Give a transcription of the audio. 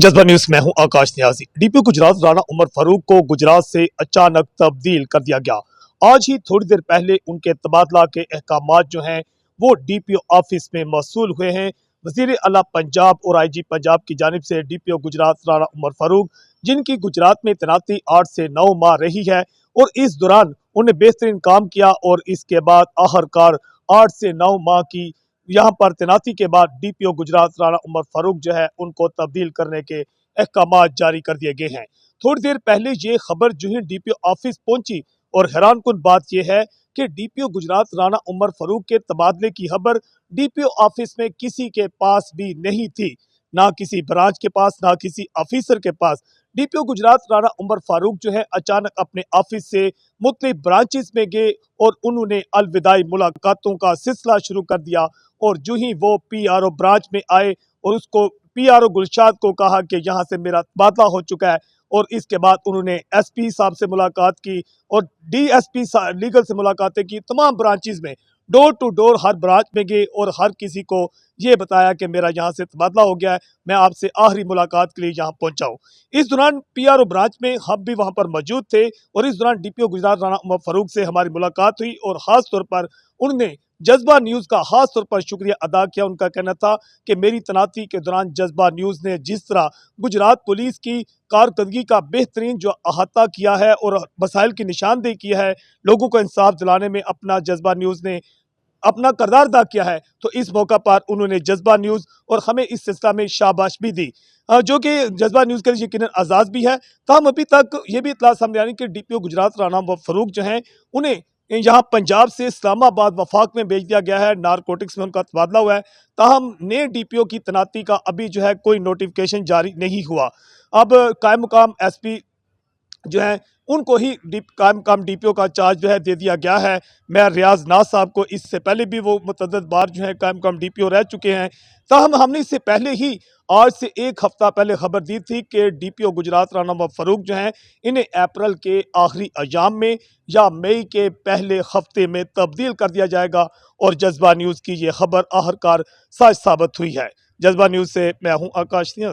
जज्बा न्यूज में हूं आकाश न्याजी। डीपीओ गुजरात राणा उमर फारूक को गुजरात से अचानक तब्दील कर दिया गया। आज ही थोड़ी देर पहले उनके तबादला के अहकामात जो हैं वो डीपीओ ऑफिस में मौसूल हुए हैं। वजीर आला पंजाब और आईजी पंजाब की जानिब से डीपीओ गुजरात राणा उमर फारूक, जिनकी गुजरात में तैनाती 8 से 9 माह रही है और इस दौरान उन्हें बेहतरीन काम किया और इसके बाद आखिरकार 8 से 9 माह की यहाँ पर तैनाती के बाद डीपीओ गुजरात राणा उमर फारूक जो है उनको तब्दील करने के अहकामात जारी कर दिए गए हैं। थोड़ी देर पहले ये खबर जो है डीपीओ ऑफिस पहुंची और हैरानकुन बात यह है कि डीपीओ गुजरात राणा उमर फारूक के तबादले की खबर डीपीओ ऑफिस में किसी के पास भी नहीं थी, ना किसी ब्रांच के पास, ना किसी ऑफिसर के पास। डीपीओ गुजरात राणा उमर फारूक जो है अचानक अपने ऑफिस से मुख्तलिफ ब्रांचेस में गए और उन्होंने अलविदाई मुलाकातों का सिलसिला शुरू कर दिया। और जो ही वो पीआरओ ब्रांच में आए और उसको पीआरओ गुलशाद को कहा कि यहाँ से मेरा तबादला हो चुका है, और इसके बाद उन्होंने एसपी साहब से मुलाकात की और डीएसपी लीगल से मुलाकातें की। तमाम ब्रांचेस में डोर टू डोर हर ब्रांच में गए और हर किसी को ये बताया कि मेरा यहाँ से तबादला हो गया है, मैं आपसे आखिरी मुलाकात के लिए यहाँ पहुंचा हूँ। इस दौरान पीआरओ ब्रांच में हम भी वहाँ पर मौजूद थे और इस दौरान डीपीओ गुजरात राणा उमर फारूक से हमारी मुलाकात हुई और खास तौर पर उन्होंने जज्बा न्यूज का खास तौर पर शुक्रिया अदा किया। उनका कहना था कि मेरी तैनाती के दौरान जज्बा न्यूज ने जिस तरह गुजरात पुलिस की कारकर्दगी का बेहतरीन जो अहाता किया है और मसाइल की निशानदेही की है, लोगों को इंसाफ दिलाने में अपना जज्बा न्यूज ने अपना किरदार अदा किया है, तो इस मौका पर उन्होंने जज्बा न्यूज और हमें इस सिलसिला में शाबाश भी दी, जो कि जज्बा न्यूज के लिए यकीनन आजाद भी है। ताहम अभी तक ये भी इत्तला सामने आ रही कि डीपीओ गुजरात राणा फारूक जो हैं उन्हें यहाँ पंजाब से इस्लामाबाद वफाक में भेज दिया गया है, नारकोटिक्स में उनका तबादला हुआ है। ताहम नए डीपीओ की तैनाती का अभी जो है कोई नोटिफिकेशन जारी नहीं हुआ। अब कायम मुकाम एसपी जो है उनको ही कायम मुकाम डीपीओ का चार्ज जो है दे दिया गया है। मैं रियाज नाज साहब को इससे पहले भी वो मुतअद्दिद बार जो है कायम मुकाम डीपीओ रह चुके हैं। ताहम हमने इससे पहले ही आज से एक हफ्ता पहले खबर दी थी कि डीपीओ गुजरात राणा फारूक जो हैं इन्हें अप्रैल के आखिरी अयाम में या मई के पहले हफ्ते में तब्दील कर दिया जाएगा और जज्बा न्यूज़ की ये खबर आखिरकार सच साबित हुई है। जज्बा न्यूज़ से मैं हूँ आकाश न्याजी।